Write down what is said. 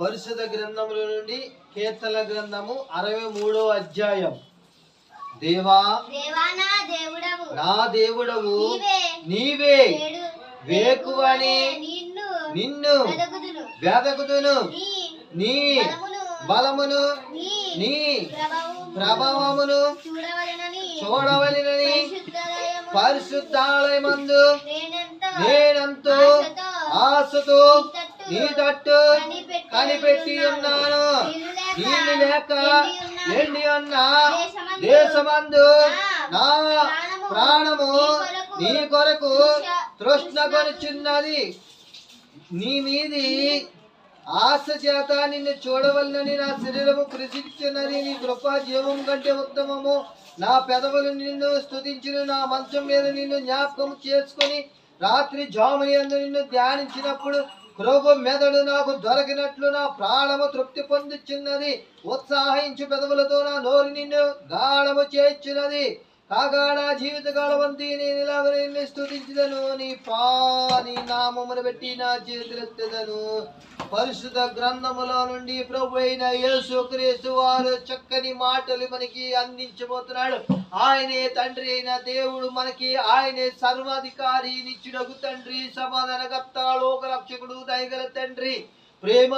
పరిశుద్ధ గ్రంథముల నుండి కీర్తన గ్రంథము 63వ అధ్యాయం. దేవా నా దేవుడవు నీవే, వేకువని నిన్ను వెదకుదును, నీ బలమును నీ ప్రభావమును చూడవలెనని పరిశుద్ధాలయమందు నేనెంతో ఆశతో నీ తట్టు కనిపెట్టి ఉన్నాను. నీళ్ళు లేక ఎండి ఉన్న దేశమందు నా ప్రాణము నీ కొరకు తృష్ణ కొనుచున్నది. నీ మీది ఆశ చేత నిన్ను చూడవలనని నా శరీరము కృషించున్నది. నీ కృప జీవం కంటే ఉత్తమము. నా పెదవులు నిన్ను స్తుతించును. నా మంచం మీద నిన్ను జ్ఞాపకం చేసుకుని రాత్రి జామునందు నిన్ను ధ్యానించినప్పుడు కృప మెదడు నాకు దొరికినట్లు నా ప్రాణము తృప్తి పొందుచున్నది. ఉత్సాహించు పెదవులతో నా నోరు నిన్ను గాఢము చేర్చున్నది. కాగా నా జీవిత కాలమంతి నేను ఇలాగ నిన్ను స్తుతించుదను. నీ నామమును బట్టి నా చేతులెత్తదను. పరిశుద్ధ గ్రంథములో నుండి ప్రభు అయిన యేసుక్రీస్తు వారు చక్కని మాటలు మనకి అందించబోతున్నాడు. ఆయనే తండ్రి అయిన దేవుడు, మనకి ఆయనే సర్వాధికారి, నిత్యుడగు తండ్రి, సమాధానకర్త, లోక రక్షకుడు, దయగల తండ్రి, ప్రేమ